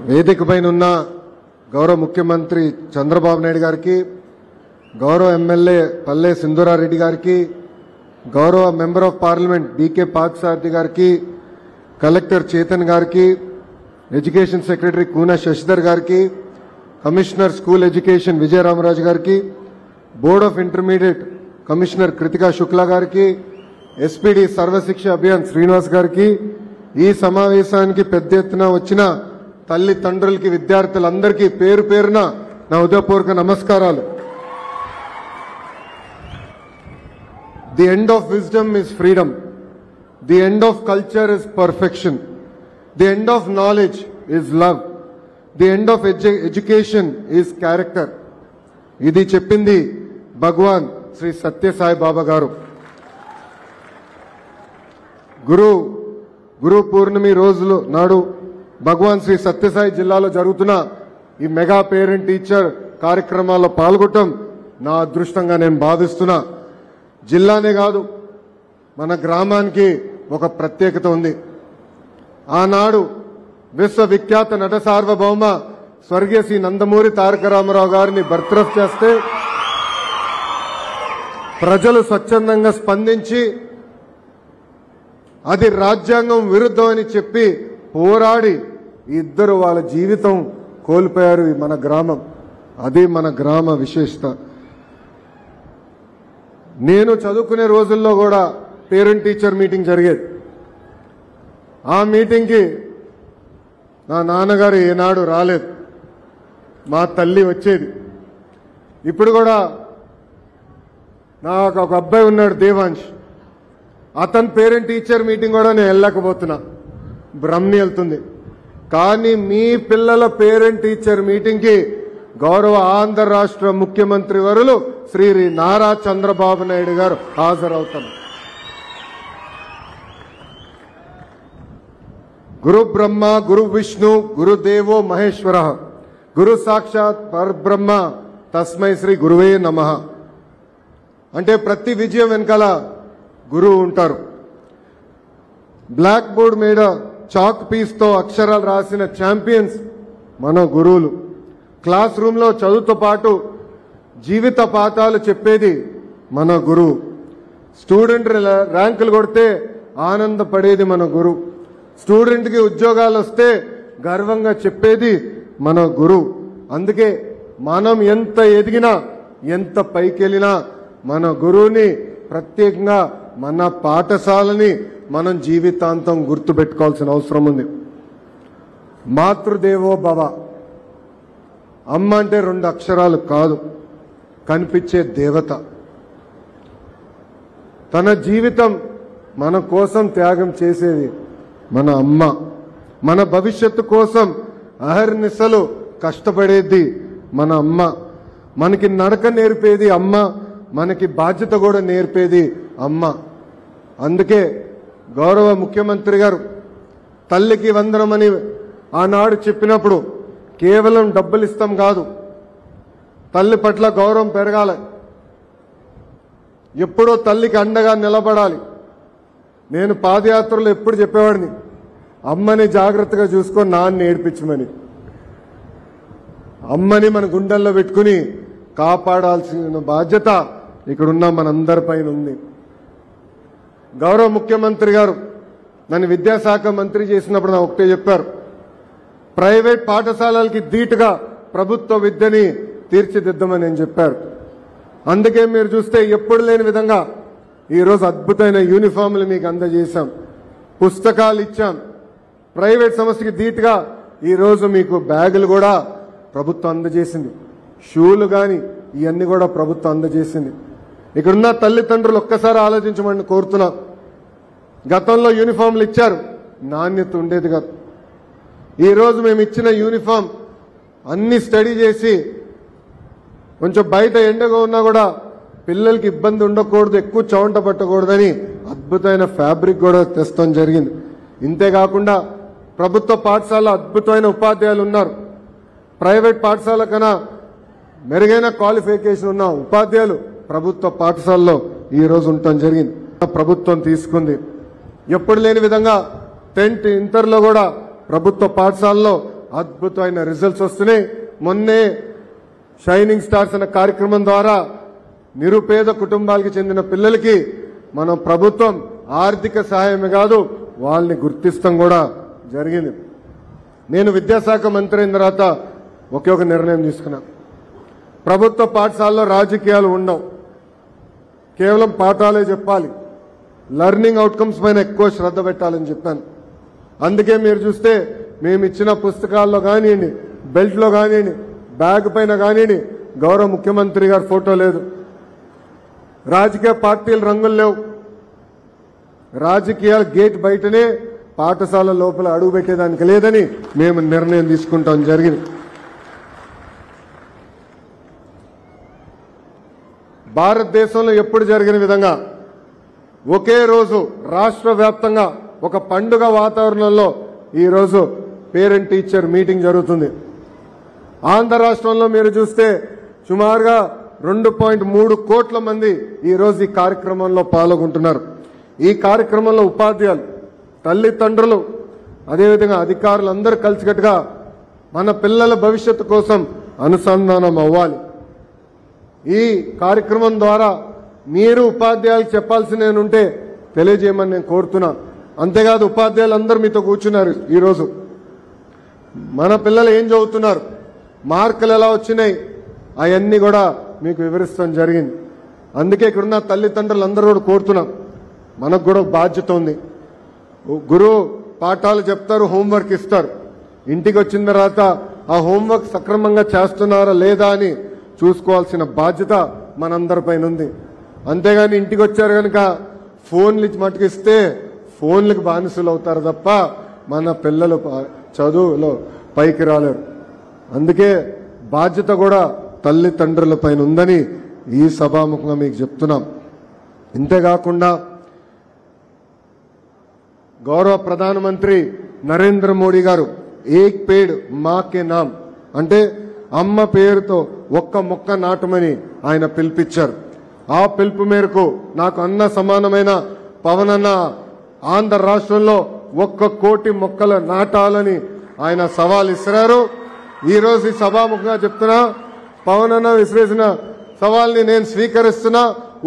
వేదిక పైన ఉన్న గౌరవ ముఖ్యమంత్రి చంద్రబాబు నాయుడు గారికి, గౌరవ ఎమ్మెల్యే పల్లె సింధూరారెడ్డి గారికి, గౌరవ member of parliament BK Parthasarathi గారికి, కలెక్టర్ చేతన్ గారికి, ఎడ్యుకేషన్ సెక్రటరీ కూన శశిధర్ గారికి, కమిషనర్ స్కూల్ ఎడ్యుకేషన్ విజయరామరాజు గారికి, board of intermediate commissioner Kritika Shukla గారికి, ఎస్పీడీ సర్వశిక్ష అభియాన్ శ్రీనివాస్ గారికి, ఈ సమావేశానికి పెద్ద ఎత్తున వచ్చిన తల్లిదండ్రులకి, విద్యార్థులందరికీ పేరు పేరున నా హృదయపూర్వక నమస్కారాలు. The end of wisdom is freedom. The end of culture is perfection. The end of knowledge is love. The end of education is character. ఇది చెప్పింది భగవాన్ శ్రీ సత్యసాయి బాబా గారు. గురు పూర్ణమి రోజులు నాడు భగవాన్ శ్రీ సత్యసాయి జిల్లాలో జరుగుతున్న ఈ మెగా పేరెంట్ టీచర్ కార్యక్రమాల్లో పాల్గొనడం నా అదృష్టంగా నేను భావిస్తున్నా. జిల్లానే కాదు, మన గ్రామానికి ఒక ప్రత్యేకత ఉంది. ఆనాడు విశ్వవిఖ్యాత నట సార్వభౌమ స్వర్గీయ శ్రీ నందమూరి తారక రామారావు గారిని బర్తరఫ్ చేస్తే ప్రజలు స్వచ్ఛందంగా స్పందించి అది రాజ్యాంగం విరుద్ధం అని చెప్పి పోరాడి ఇద్దరు వాళ్ళ జీవితం కోల్పోయారు. మన గ్రామం, అది మన గ్రామ విశేషత. నేను చదువుకునే రోజుల్లో కూడా పేరెంట్ టీచర్ మీటింగ్ జరిగేది. ఆ మీటింగ్కి నా నాన్నగారు ఏనాడు రాలేదు, మా తల్లి వచ్చేది. ఇప్పుడు కూడా నాకు ఒక అబ్బాయి ఉన్నాడు దేవాంశ్, అతని పేరెంట్ టీచర్ మీటింగ్ కూడా నేను వెళ్ళకపోతున్నా, బ్రహ్మని వెళ్తుంది. కానీ మీ పిల్లల పేరెంట్ టీచర్ మీటింగ్కి గౌరవ ఆంధ్ర రాష్ట్ర ముఖ్యమంత్రి వరులు శ్రీ నారా చంద్రబాబు నాయుడు గారు హాజరవుతారు. గురు బ్రహ్మ గురు విష్ణు గురుదేవో మహేశ్వర గురు సాక్షాత్ పరబ్రహ్మ తస్మై శ్రీ గురువే నమః. అంటే ప్రతి విజయం వెనకాల గురువు ఉంటారు. బ్లాక్ బోర్డ్ మీద చాక్ పీస్తో అక్షరాలు రాసిన ఛాంపియన్స్ మన గురువులు. క్లాస్ రూమ్లో చదువుతో పాటు జీవిత పాఠాలు చెప్పేది మన గురువు. స్టూడెంట్ ర్యాంకులు కొడితే ఆనందపడేది మన గురువు. స్టూడెంట్కి ఉద్యోగాలు వస్తే గర్వంగా చెప్పేది మన గురువు. అందుకే మనం ఎంత ఎదిగినా, ఎంత పైకెళ్ళినా మన గురువుని, ప్రత్యేకంగా మన పాఠశాలని మనం జీవితాంతం గుర్తుపెట్టుకోవాల్సిన అవసరం ఉంది. మాతృదేవో భవ. అమ్మ అంటే 2 అక్షరాలు కాదు, కనిపించే దేవత. తన జీవితం మన కోసం త్యాగం చేసేది మన అమ్మ. మన భవిష్యత్తు కోసం అహర్నిశలు కష్టపడేది మన అమ్మ. మనకి నడక నేర్పేది అమ్మ, మనకి బాధ్యత కూడా నేర్పేది అమ్మ. అందుకే గౌరవ ముఖ్యమంత్రి గారు తల్లికి వందనమని ఆనాడు చెప్పినప్పుడు కేవలం డబ్బులు ఇస్తాం కాదు, తల్లి పట్ల గౌరవం పెరగాలి, ఎప్పుడో తల్లికి అండగా నిలబడాలి. నేను పాదయాత్రలో ఎప్పుడు చెప్పేవాడిని, అమ్మని జాగ్రత్తగా చూసుకొని నాన్న ఏడ్పించమని. అమ్మని మన గుండెల్లో పెట్టుకుని కాపాడాల్సిన బాధ్యత ఇక్కడున్న మనందరిపైన ఉంది. గౌరవ ముఖ్యమంత్రి గారు నన్ను విద్యాశాఖ మంత్రి చేసినప్పుడు నాకు ఒకటే చెప్పారు, ప్రైవేట్ పాఠశాలలకి ధీటుగా ప్రభుత్వ విద్యని తీర్చిదిద్దామని నేను చెప్పారు. అందుకే మీరు చూస్తే ఎప్పుడు లేని విధంగా ఈరోజు అద్భుతమైన యూనిఫామ్లు మీకు అందజేశాం, పుస్తకాలు ఇచ్చాం. ప్రైవేట్ సంస్థకి ధీటుగా ఈరోజు మీకు బ్యాగులు కూడా ప్రభుత్వం అందజేసింది, షూలు కానీ ఇవన్నీ కూడా ప్రభుత్వం అందజేసింది. ఇక్కడున్న తల్లిదండ్రులు ఒక్కసారి ఆలోచించమని కోరుతున్నా. గతంలో యూనిఫామ్లు ఇచ్చారు, నాణ్యత ఉండేది కాదు. ఈరోజు మేము ఇచ్చిన యూనిఫామ్ అన్ని స్టడీ చేసి కొంచెం బయట ఎండగా ఉన్నా కూడా పిల్లలకి ఇబ్బంది ఉండకూడదు, ఎక్కువ చవంట పట్టకూడదని అద్భుతమైన ఫ్యాబ్రిక్ కూడా తెస్తాం జరిగింది. ఇంతేకాకుండా ప్రభుత్వ పాఠశాల అద్భుతమైన ఉపాధ్యాయులు ఉన్నారు. ప్రైవేట్ పాఠశాల కన్నా మెరుగైన క్వాలిఫికేషన్ ఉన్న ఉపాధ్యాయులు ప్రభుత్వ పాఠశాలలో ఈరోజు ఉండటం జరిగింది. ప్రభుత్వం తీసుకుంది. ఎప్పుడు లేని విధంగా 10th ఇంటర్లో కూడా ప్రభుత్వ పాఠశాలలో అద్భుతమైన రిజల్ట్స్ వస్తున్నాయి. మొన్నే షైనింగ్ స్టార్స్ అనే కార్యక్రమం ద్వారా నిరుపేద కుటుంబాలకు చెందిన పిల్లలకి మన ప్రభుత్వం ఆర్థిక సహాయమే కాదు వాళ్ళని గుర్తిస్తాం కూడా జరిగింది. నేను విద్యాశాఖ మంత్రి అయిన తర్వాత ఒకే ఒక నిర్ణయం తీసుకున్నా. ప్రభుత్వ పాఠశాలలో రాజకీయాలు ఉండవు, కేవలం పాఠాలే చెప్పాలి, లెర్నింగ్ అవుట్కమ్స్ పైన ఎక్కువ శ్రద్ధ పెట్టాలని చెప్పాను. అందుకే మీరు చూస్తే మేము ఇచ్చిన పుస్తకాల్లో కానివ్వండి, బెల్ట్లో కానివ్వండి, బ్యాగ్ పైన కానివ్వండి గౌరవ ముఖ్యమంత్రి గారి ఫోటో లేదు. రాజకీయ పార్టీల రంగులు లేవు. రాజకీయాల గేట్ బయటనే, పాఠశాల లోపల అడుగు పెట్టేదానికి లేదని మేము నిర్ణయం తీసుకుంటాం జరిగింది. భారతదేశంలో ఎప్పుడు జరిగిన విధంగా ఒకే రోజు రాష్ట్ర వ్యాప్తంగా ఒక పండుగ వాతావరణంలో ఈరోజు పేరెంట్ టీచర్ మీటింగ్ జరుగుతుంది. ఆంధ్ర రాష్ట్రంలో మీరు చూస్తే సుమారుగా 2.3 కోట్ల మంది ఈరోజు ఈ కార్యక్రమంలో పాల్గొంటున్నారు. ఈ కార్యక్రమంలో ఉపాధ్యాయులు, తల్లిదండ్రులు, అదేవిధంగా అధికారులు అందరూ కలిసికట్టుగా మన పిల్లల భవిష్యత్తు కోసం అనుసంధానం అవ్వాలి. ఈ కార్యక్రమం ద్వారా మీరు ఉపాధ్యాయులకు చెప్పాల్సినవి ఉంటే తెలియజేయమని నేను కోరుతున్నా. అంతేకాదు ఉపాధ్యాయులు అందరూ మీతో కూర్చున్నారు. ఈరోజు మన పిల్లలు ఏం చదువుతున్నారు, మార్కులు ఎలా వచ్చినాయి, అవన్నీ కూడా మీకు వివరిస్తాం జరిగింది. అందుకే ఇక్కడున్న తల్లిదండ్రులు అందరూ కూడా కోరుతున్నాం, మనకు కూడా బాధ్యత ఉంది. గురువు పాఠాలు చెప్తారు, హోంవర్క్ ఇస్తారు. ఇంటికి వచ్చిన తర్వాత ఆ హోంవర్క్ సక్రమంగా చేస్తున్నారా లేదా అని చూసుకోవాల్సిన బాధ్యత మనందరిపైన ఉంది. అంతేగాని ఇంటికి వచ్చారు కనుక ఫోన్లు మటుకు ఇస్తే ఫోన్లకు బానిసలు అవుతారు తప్ప మన పిల్లలు చదువులో పైకి రాలేరు. అందుకే బాధ్యత కూడా తల్లిదండ్రుల పైన ఉందని ఈ సభాముఖంగా మీకు చెప్తున్నాం. ఇంతేకాకుండా గౌరవ ప్రధానమంత్రి నరేంద్ర మోడీ గారు ఏక్ పేడ్ మా కే నామ్ అంటే అమ్మ పేరుతో ఒక్క మొక్క నాటమని ఆయన పిలిపించారు. ఆ పిలుపు మేరకు నాకు అన్న సమానమైన పవన్ అన్న ఆంధ్ర రాష్ట్రంలో 1 కోటి మొక్కలు నాటాలని ఆయన సవాల్ ఇస్తున్నారు. ఈరోజు ఈ సభాముఖంగా చెప్తున్నా, పవన్ అన్న విసిరేసిన సవాల్ని నేను స్వీకరిస్తున్నా.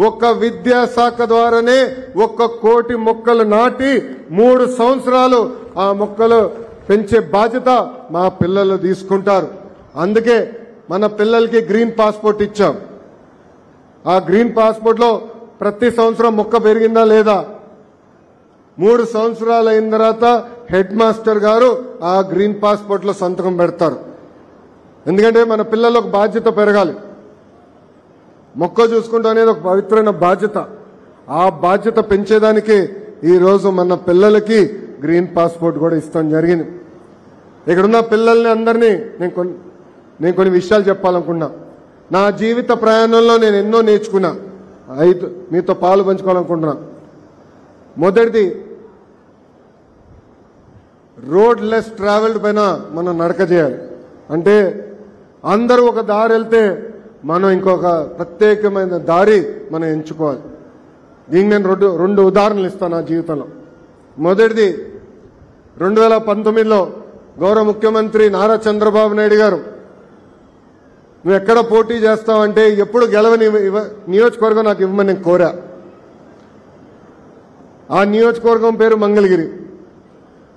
ఒక్క విద్యాశాఖ ద్వారానే 1 కోటి మొక్కలు నాటి 3 సంవత్సరాలు ఆ మొక్కలు పెంచే బాధ్యత మా పిల్లలు తీసుకుంటారు. అందుకే మన పిల్లలకి గ్రీన్ పాస్పోర్ట్ ఇచ్చాం. ఆ గ్రీన్ పాస్పోర్ట్ లో ప్రతి సంవత్సరం మొక్క పెరిగిందా లేదా, 3 సంవత్సరాలు అయిన తర్వాత హెడ్ మాస్టర్ గారు ఆ గ్రీన్ పాస్పోర్ట్ లో సంతకం పెడతారు. ఎందుకంటే మన పిల్లలకు బాధ్యత పెరగాలి. మొక్క చూసుకుంటూ అనేది ఒక పవిత్రమైన బాధ్యత. ఆ బాధ్యత పెంచేదానికి ఈరోజు మన పిల్లలకి గ్రీన్ పాస్పోర్ట్ కూడా ఇస్తాం జరిగింది. ఇక్కడున్న పిల్లల్ని అందరినీ నేను కొన్ని విషయాలు చెప్పాలనుకున్నా. నా జీవిత ప్రయాణంలో నేను ఎన్నో నేర్చుకున్నా, మీతో పాలు పంచుకోవాలనుకుంటున్నా. మొదటిది, రోడ్ లెస్ ట్రావెల్డ్ పైన మనం నడక చేయాలి. అంటే అందరూ ఒక దారి వెళ్తే మనం ఇంకొక ప్రత్యేకమైన దారి మనం ఎంచుకోవాలి. దీనికి నేను రెండు ఉదాహరణలు ఇస్తాను నా జీవితంలో. మొదటిది, 2019లో గౌరవ ముఖ్యమంత్రి నారా చంద్రబాబు నాయుడు గారు నువ్వు ఎక్కడ పోటీ చేస్తావంటే ఎప్పుడు గెలవని నియోజకవర్గం నాకు ఇవ్వమని నేను కోరా. ఆ నియోజకవర్గం పేరు మంగళగిరి.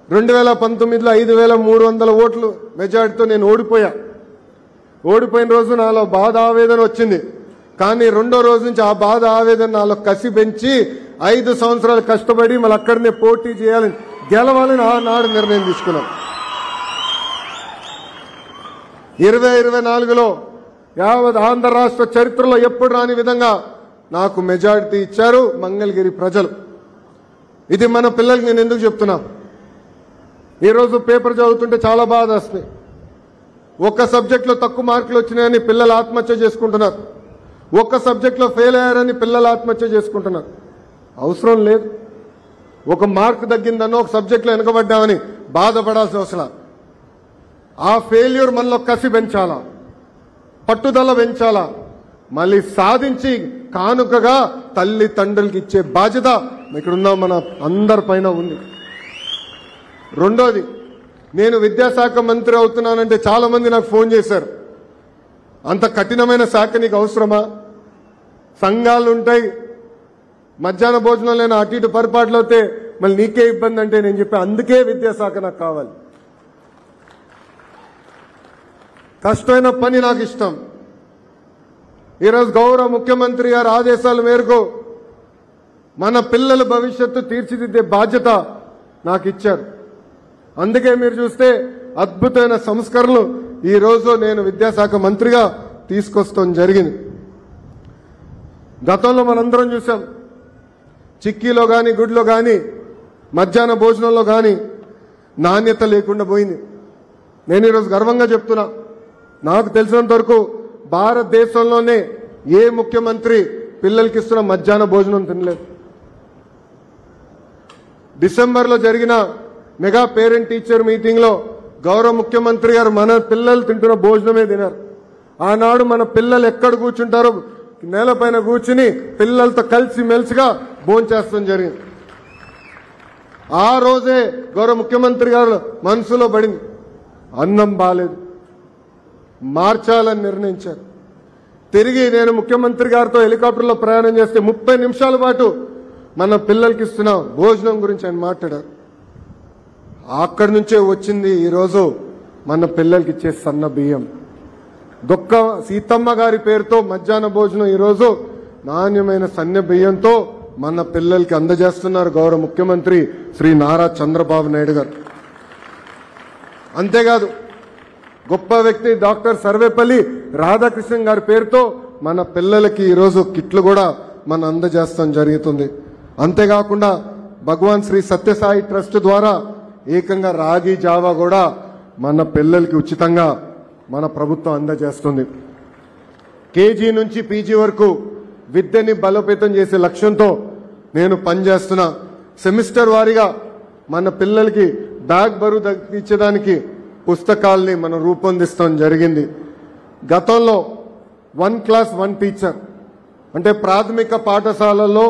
2019లో 5,300 ఓట్లు మెజార్టీతో నేను ఓడిపోయా. ఓడిపోయిన రోజు నాలో బాధ ఆవేదన వచ్చింది. కానీ రెండో రోజు నుంచి ఆ బాధ ఆవేదన నాలో కసి పెంచి 5 సంవత్సరాలు కష్టపడి మళ్ళీ అక్కడనే పోటీ చేయాలని, గెలవాలని ఆనాడు నిర్ణయం తీసుకున్నాం. 2024లో యావత్ ఆంధ్ర రాష్ట్ర చరిత్రలో ఎప్పుడు రాని విధంగా నాకు మెజారిటీ ఇచ్చారు మంగళగిరి ప్రజలు. ఇది మన పిల్లలకి నేను ఎందుకు చెప్తున్నా, ఈరోజు పేపర్ చదువుతుంటే చాలా బాధ వస్తుంది. ఒక్క సబ్జెక్ట్లో తక్కువ మార్కులు వచ్చినాయని పిల్లలు ఆత్మహత్య చేసుకుంటున్నారు. ఒక్క సబ్జెక్ట్లో ఫెయిల్ అయ్యారని పిల్లలు ఆత్మహత్య చేసుకుంటున్నారు. అవసరం లేదు. ఒక మార్క్ తగ్గిందనో ఒక సబ్జెక్ట్లో వెనకబడ్డామని బాధపడాల్సిన అవసరం. ఆ ఫెయిల్యూర్ మనలో కసి పెంచాలా, పట్టుదల పెంచాలా, మళ్ళీ సాధించి కానుకగా తల్లిదండ్రులకి ఇచ్చే బాధ్యత ఇక్కడున్న మన అందరిపైన ఉంది. రెండోది, నేను విద్యాశాఖ మంత్రి అవుతున్నానంటే చాలా మంది నాకు ఫోన్ చేశారు. అంత కఠినమైన శాఖ నీకు అవసరమా? సంఘాలు ఉంటాయి, మధ్యాహ్న భోజనం లేని అటు ఇటు పొరపాట్లు అవుతే మళ్ళీ నీకే ఇబ్బంది అంటే నేను చెప్పి అందుకే విద్యాశాఖ నాకు కావాలి. కష్టమైన పని నాకు ఇష్టం. ఈరోజు గౌరవ ముఖ్యమంత్రి గారి ఆదేశాల మేరకు మన పిల్లల భవిష్యత్తు తీర్చిదిద్దే బాధ్యత నాకు ఇచ్చారు. అందుకే మీరు చూస్తే అద్భుతమైన సంస్కరణలు ఈరోజు నేను విద్యాశాఖ మంత్రిగా తీసుకొస్తాం జరిగింది. గతంలో మనందరం చూసాం, చిక్కీలో కానీ గుడ్లో కానీ మధ్యాహ్న భోజనంలో కానీ నాణ్యత లేకుండా పోయింది. నేను ఈరోజు గర్వంగా చెప్తున్నా, నాకు తెలిసినంత వరకు భారతదేశంలోనే ఏ ముఖ్యమంత్రి పిల్లలకి ఇస్తున్న మధ్యాహ్న భోజనం తినలేదు. డిసెంబర్లో జరిగిన మెగా పేరెంట్ టీచర్ మీటింగ్లో గౌరవ ముఖ్యమంత్రి గారు మన పిల్లలు తింటున్న భోజనమే తినారు. ఆనాడు మన పిల్లలు ఎక్కడ కూర్చుంటారో నేలపైన కూర్చుని పిల్లలతో కలిసి మెలిసిగా భోంచేస్తాం జరిగింది. ఆ రోజే గౌరవ ముఖ్యమంత్రి గారు మనసులో పడింది, అన్నం బాలేదు, మార్చాలని నిర్ణయించారు. తిరిగి నేను ముఖ్యమంత్రి గారితో హెలికాప్టర్లో ప్రయాణం చేస్తే 30 నిమిషాల పాటు మన పిల్లలకి ఇస్తున్న భోజనం గురించి ఆయన మాట్లాడారు. అక్కడి నుంచే వచ్చింది ఈరోజు మన పిల్లలకి ఇచ్చే సన్న బియ్యం. దొక్క సీతమ్మ గారి పేరుతో మధ్యాహ్న భోజనం ఈరోజు నాణ్యమైన సన్న బియ్యంతో మన పిల్లలకి అందజేస్తున్నారు గౌరవ ముఖ్యమంత్రి శ్రీ నారా చంద్రబాబు నాయుడు గారు. అంతేకాదు, గొప్ప వ్యక్తి డాక్టర్ సర్వేపల్లి రాధాకృష్ణన్ గారి పేరుతో మన పిల్లలకి ఈరోజు కిట్లు కూడా మన అందజేస్తాం జరుగుతుంది. అంతేకాకుండా భగవాన్ శ్రీ సత్యసాయి ట్రస్ట్ ద్వారా ఏకంగా రాగి జావా కూడా మన పిల్లలకి ఉచితంగా మన ప్రభుత్వం అందజేస్తుంది. కేజీ నుంచి పీజీ వరకు విద్యని బలోపేతం చేసే లక్ష్యంతో నేను పనిచేస్తున్నా. సెమిస్టర్ వారీగా మన పిల్లలకి బ్యాగ్ బరువు తగ్గించడానికి పుస్తకాల్ని మనం రూపొందిస్తాం జరిగింది. గతంలో 1 క్లాస్ 1 టీచర్ అంటే ప్రాథమిక పాఠశాలలో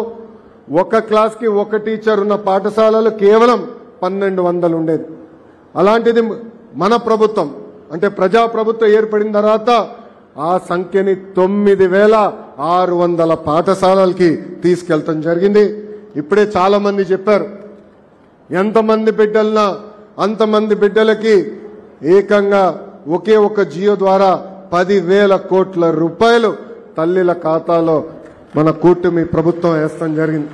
ఒక క్లాస్కి ఒక టీచర్ ఉన్న పాఠశాలలు కేవలం 1200 ఉండేది. అలాంటిది మన ప్రభుత్వం అంటే ప్రజాప్రభుత్వం ఏర్పడిన తర్వాత ఆ సంఖ్యని 9600 పాఠశాలలకి తీసుకెళ్తాం జరిగింది. ఇప్పుడే చాలా మంది చెప్పారు, ఎంతమంది బిడ్డలన్నా అంతమంది బిడ్డలకి ఏకంగా ఒకే ఒక జియో ద్వారా 10,000 కోట్ల రూపాయలు తల్లిల ఖాతాలో మన కూటమి ప్రభుత్వం వేస్తాం జరిగింది.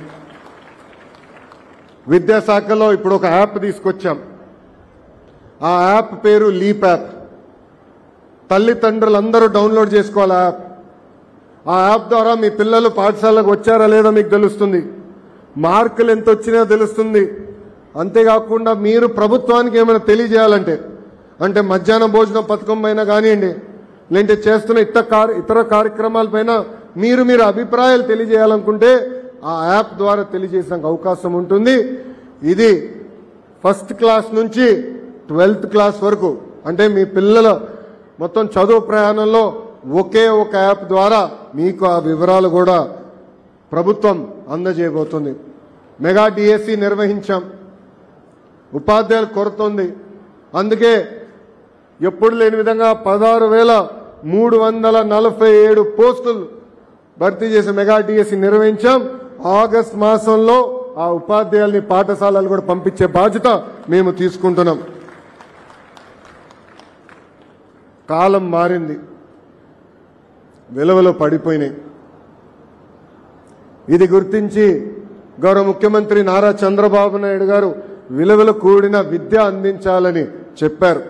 విద్యాశాఖలో ఇప్పుడు ఒక యాప్ తీసుకొచ్చాం. ఆ యాప్ పేరు లీప్ యాప్. తల్లిదండ్రులందరూ డౌన్లోడ్ చేసుకోవాలి యాప్. ఆ యాప్ ద్వారా మీ పిల్లలు పాఠశాలకు వచ్చారా లేదా మీకు తెలుస్తుంది, మార్కులు ఎంత వచ్చినా తెలుస్తుంది. అంతేకాకుండా మీరు ప్రభుత్వానికి ఏమైనా తెలియజేయాలంటే అంటే మధ్యాహ్న భోజన పథకం పైన కానివ్వండి, లేదంటే చేస్తున్న ఇతర కార్యక్రమాలపైన మీరు అభిప్రాయాలు తెలియజేయాలనుకుంటే ఆ యాప్ ద్వారా తెలియజేసే అవకాశం ఉంటుంది. ఇది 1st క్లాస్ నుంచి 12th క్లాస్ వరకు అంటే మీ పిల్లల మొత్తం చదువు ప్రయాణంలో ఒకే ఒక యాప్ ద్వారా మీకు ఆ వివరాలు కూడా ప్రభుత్వం అందజేయబోతుంది. Mega DSC నిర్వహించాం. ఉపాధ్యాయుల కొరత ఉంది. అందుకే ఎప్పుడు లేని విధంగా 16,347 పోస్టులు భర్తీ చేసి మెగా డిఎస్సి నిర్వహించాం. ఆగస్ట్ మాసంలో ఆ ఉపాధ్యాయుల్ని పాఠశాలలు కూడా పంపించే బాధ్యత మేము తీసుకుంటున్నాం. కాలం మారింది, విలువలు పడిపోయినాయి. ఇది గుర్తించి గౌరవ ముఖ్యమంత్రి నారా చంద్రబాబు నాయుడు గారు విలువలు కూడిన విద్య అందించాలని చెప్పారు.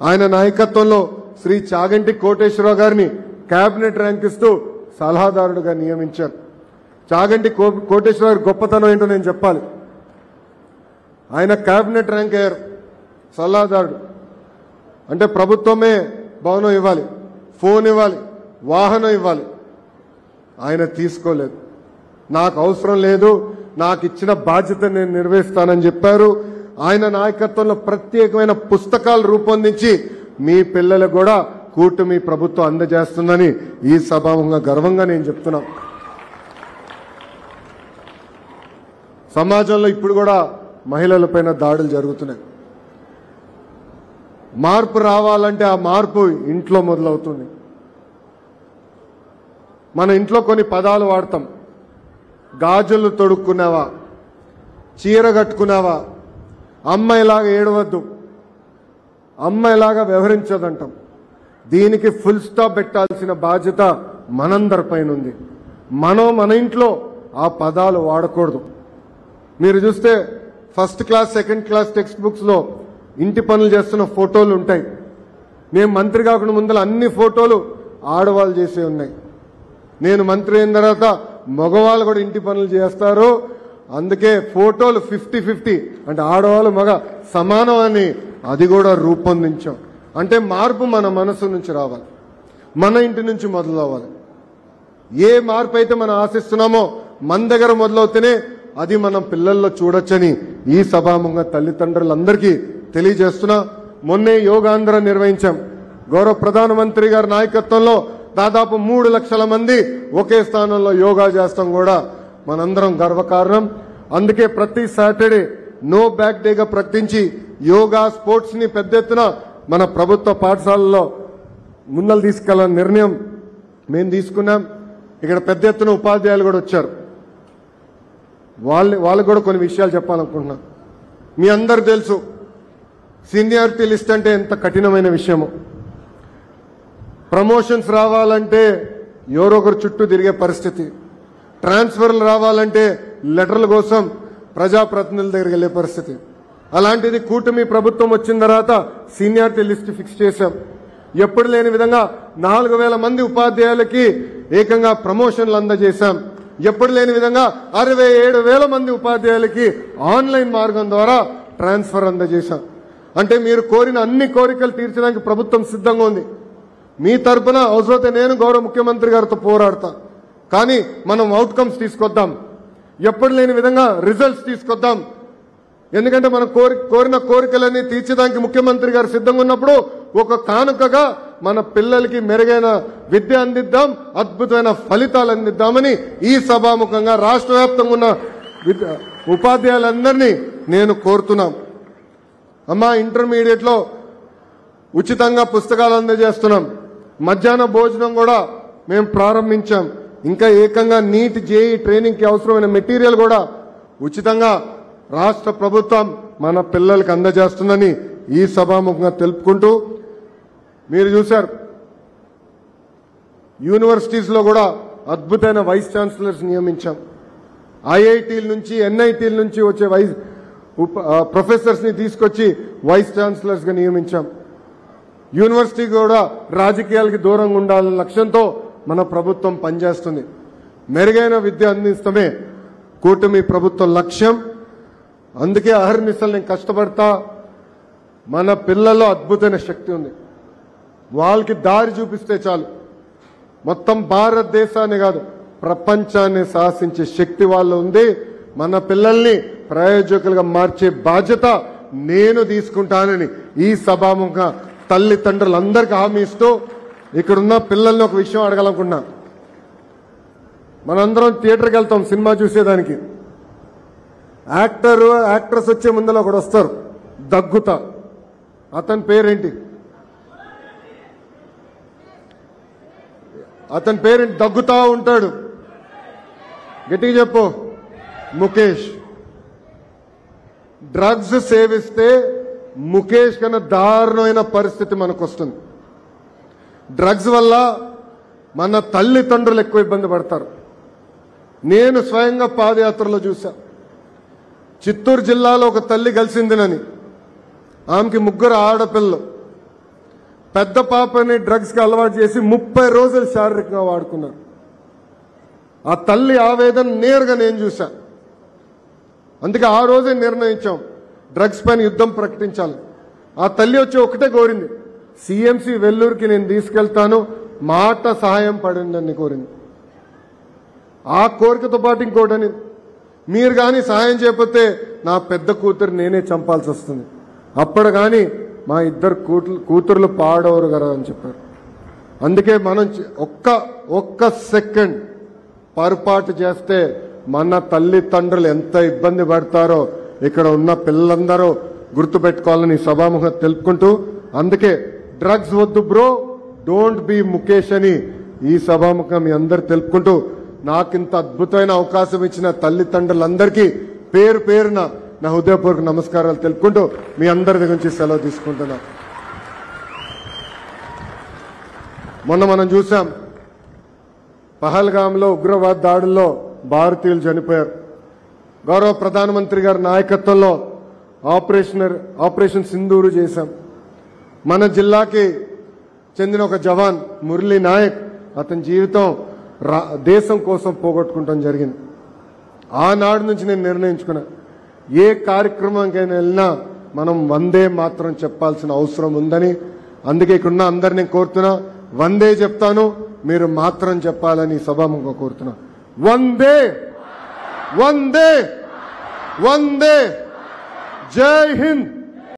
ఆయన నాయకత్వంలో శ్రీ చాగంటి కోటేశ్వరరావు గారిని కేబినెట్ ర్యాంక్ ఇస్తూ సలహాదారుడుగా నియమించారు. చాగంటి కోటేశ్వరరావు గారి గొప్పతనం ఏంటో నేను చెప్పాలి. ఆయన కేబినెట్ ర్యాంక్ అయ్యారు, సలహాదారుడు. అంటే ప్రభుత్వమే భవనం ఇవ్వాలి, ఫోన్ ఇవ్వాలి, వాహనం ఇవ్వాలి. ఆయన తీసుకోలేదు. నాకు అవసరం లేదు, నాకు ఇచ్చిన బాధ్యత నేను నిర్వహిస్తానని చెప్పారు. ఆయన నాయకత్వంలో ప్రత్యేకమైన పుస్తకాలు రూపొందించి మీ పిల్లలకు కూడా కూటమి ప్రభుత్వం అందజేస్తుందని ఈ సభాముఖంగా గర్వంగా నేను చెప్తున్నా. సమాజంలో ఇప్పుడు కూడా మహిళలపైన దాడులు జరుగుతున్నాయి. మార్పు రావాలంటే ఆ మార్పు ఇంట్లో మొదలవుతుంది. మన ఇంట్లో కొన్ని పదాలు వాడతాం. గాజులు తొడుక్కున్నావా, చీర కట్టుకున్నావా, అమ్మాయిలాగా ఏడవద్దు, అమ్మాయిలాగా వ్యవహరించదంటాం. దీనికి ఫుల్ స్టాప్ పెట్టాల్సిన బాధ్యత మనందరిపైన ఉంది. మన ఇంట్లో ఆ పదాలు వాడకూడదు. మీరు చూస్తే first class second class text బుక్స్లో ఇంటి పనులు చేస్తున్న ఫోటోలు ఉంటాయి. నేను మంత్రి కాకుండా ముందర అన్ని ఫోటోలు ఆడవాళ్ళు చేసే ఉన్నాయి. నేను మంత్రి అయిన తర్వాత మగవాళ్ళు కూడా ఇంటి పనులు చేస్తారు. అందుకే ఫోటోలు 50-50 అంటే ఆడవాళ్ళు మగ సమానం అని అది కూడా రూపొందించాం. అంటే మార్పు మన మనసు నుంచి రావాలి, మన ఇంటి నుంచి మొదలవ్వాలి. ఏ మార్పు అయితే మనం ఆశిస్తున్నామో మన దగ్గర మొదలవుతూనే అది మనం పిల్లల్లో చూడొచ్చని ఈ సభాముఖంగా తల్లిదండ్రులందరికీ తెలియజేస్తున్నా. మొన్నే యోగాంధ్ర నిర్వహించాం. గౌరవ ప్రధానమంత్రి గారి నాయకత్వంలో దాదాపు 3 లక్షల మంది ఒకే స్థానంలో యోగా చేస్తాం కూడా మనందరం గర్వకారణం. అందుకే ప్రతి సాటర్డే నో బ్యాక్ డేగా ప్రకటించి యోగా స్పోర్ట్స్ ని పెద్ద ఎత్తున మన ప్రభుత్వ పాఠశాలలో ముందలు తీసుకెళ్లాలని నిర్ణయం మేము తీసుకున్నాం. ఇక్కడ పెద్ద ఎత్తున ఉపాధ్యాయులు కూడా వచ్చారు. వాళ్ళకు కూడా కొన్ని విషయాలు చెప్పాలనుకుంటున్నాం. మీ అందరు తెలుసు సీనియారిటీ లిస్ట్ అంటే ఎంత కఠినమైన విషయమో. ప్రమోషన్స్ రావాలంటే ఎవరో ఒకరు చుట్టూ తిరిగే పరిస్థితి. ట్రాన్స్ఫర్లు రావాలంటే లెటర్ల కోసం ప్రజాప్రతినిధుల దగ్గరికి వెళ్లే పరిస్థితి. అలాంటిది కూటమి ప్రభుత్వం వచ్చిన తర్వాత సీనియారిటీ లిస్ట్ ఫిక్స్ చేశాం. ఎప్పుడు లేని విధంగా 4,000 మంది ఉపాధ్యాయులకి ఏకంగా ప్రమోషన్లు అందజేశాం. ఎప్పుడు లేని విధంగా 67,000 మంది ఉపాధ్యాయులకి ఆన్లైన్ మార్గం ద్వారా ట్రాన్స్ఫర్ అందజేశాం. అంటే మీరు కోరిన అన్ని కోరికలు తీర్చడానికి ప్రభుత్వం సిద్ధంగా ఉంది. మీ తరపున అవసరమైతే నేను గౌరవ ముఖ్యమంత్రి గారితో పోరాడతా. కానీ మనం అవుట్కమ్స్ తీసుకొద్దాం, ఎప్పుడు లేని విధంగా రిజల్ట్స్ తీసుకొద్దాం. ఎందుకంటే మనం కోరిన కోరికలన్నీ తీర్చడానికి ముఖ్యమంత్రి గారు సిద్ధంగా ఉన్నప్పుడు ఒక కానుకగా మన పిల్లలకి మెరుగైన విద్య అందిద్దాం, అద్భుతమైన ఫలితాలు అందిద్దామని ఈ సభాముఖంగా రాష్ట్ర వ్యాప్తంగా ఉన్న ఉపాధ్యాయులందరినీ నేను కోరుతున్నాం. అమ్మా, ఇంటర్మీడియట్లో ఉచితంగా పుస్తకాలు అందజేస్తున్నాం. మధ్యాహ్న భోజనం కూడా మేము ప్రారంభించాం. ఇంకా ఏకంగా నీట్ జేఈ ట్రైనింగ్కి అవసరమైన మెటీరియల్ కూడా ఉచితంగా రాష్ట్ర ప్రభుత్వం మన పిల్లలకి అందజేస్తుందని ఈ సభాముఖంగా తెలుపుకుంటూ, మీరు చూశారు యూనివర్సిటీస్లో కూడా అద్భుతమైన వైస్ ఛాన్సలర్స్ నియమించాం. ఐఐటీల నుంచి ఎన్ఐటీల నుంచి వచ్చే ప్రొఫెసర్స్ ని తీసుకొచ్చి వైస్ ఛాన్సలర్స్ గా నియమించాం. యూనివర్సిటీ కూడా రాజకీయాలకి దూరంగా ఉండాలనే లక్ష్యంతో మన ప్రభుత్వం పనిచేస్తుంది. మెరుగైన విద్య అందిస్తమే కూటమి ప్రభుత్వం లక్ష్యం. అందుకే అహర్నిశలు నేను కష్టపడతా. మన పిల్లల్లో అద్భుతమైన శక్తి ఉంది. వాళ్ళకి దారి చూపిస్తే చాలు మొత్తం భారతదేశాన్ని కాదు ప్రపంచాన్ని శాసించే శక్తి వాళ్ళు ఉంది. మన పిల్లల్ని ప్రయోజకులుగా మార్చే బాధ్యత నేను తీసుకుంటానని ఈ సభాముఖంగా తల్లిదండ్రులందరికీ హామీ ఇస్తూ, ఇక్కడున్న పిల్లల్ని ఒక విషయం అడగాలనుకున్నా. మనందరం థియేటర్కి వెళ్తాం సినిమా చూసేదానికి. యాక్ట్రెస్ వచ్చే ముందర ఒకడు వస్తారు దగ్గుతా. అతని పేరేంటి? దగ్గుతా ఉంటాడు. గట్టిగా చెప్పు. ముఖేష్. డ్రగ్స్ సేవిస్తే ముఖేష్ కన్నా దారుణమైన పరిస్థితి మనకు వస్తుంది. డ్రగ్స్ వల్ల మన తల్లిదండ్రులు ఎక్కువ ఇబ్బంది పడతారు. నేను స్వయంగా పాదయాత్రలో చూసా. చిత్తూరు జిల్లాలో ఒక తల్లి కలిసిందినని ఆమెకి 3 ఆడపిల్లలు. పెద్ద పాపని డ్రగ్స్కి అలవాటు చేసి 30 రోజులు శారీరకంగా వాడుకున్నారు. ఆ తల్లి ఆవేదన నేరుగా నేను చూసా. అందుకే ఆ రోజే నిర్ణయించాం డ్రగ్స్ పైన యుద్ధం ప్రకటించాలి. ఆ తల్లి వచ్చి ఒకటే కోరింది, సిఎంసి వెల్లూరుకి నేను తీసుకెళ్తాను, మాట సహాయం పడిందని కోరింది. ఆ కోరికతో పాటు ఇంకోటని, మీరు కానీ సహాయం చేయకపోతే నా పెద్ద కూతురు నేనే చంపాల్సి వస్తుంది, అప్పుడు కానీ మా 2 కూతుర్లు పాడవరు కదా అని చెప్పారు. అందుకే మనం ఒక్క సెకండ్ పొరపాటు చేస్తే మన తల్లిదండ్రులు ఎంత ఇబ్బంది పడతారో ఇక్కడ ఉన్న పిల్లలందరూ గుర్తుపెట్టుకోవాలని సభాముఖంగా తెలుపుకుంటూ అందుకే డ్రగ్స్ వద్దు బ్రో, డోంట్ బి ముఖేష్ అని ఈ సభాముఖం మీ అందరు తెలుపుకుంటూ నాకింత అద్భుతమైన అవకాశం ఇచ్చిన తల్లిదండ్రులందరికీ పేరు పేరున నా హృదయపూర్వక నమస్కారాలు తెలుపుకుంటూ మీ అందరి దగ్గర నుంచి సెలవు తీసుకుంటున్నా. మొన్న మనం చూసాం పహల్గాంలో ఉగ్రవాద దాడుల్లో భారతీయులు చనిపోయారు. గౌరవ ప్రధానమంత్రి గారి నాయకత్వంలో ఆపరేషన్ సింధూరు చేశాం. మన జిల్లాకి చెందిన ఒక జవాన్ మురళీ నాయక్ అతని జీవితం దేశం కోసం పోగొట్టుకుంటాం జరిగింది. ఆనాడు నుంచి నేను నిర్ణయించుకున్నా, ఏ కార్యక్రమానికైనా వెళ్ళినా మనం వందే మాత్రం చెప్పాల్సిన అవసరం ఉందని. అందుకే ఇక్కడున్న అందరినీ కోరుతున్నా, వందే చెప్తాను, మీరు మాత్రం చెప్పాలని సభాముఖంగా కోరుతున్నా. వందే వందే వందే. జై హింద్.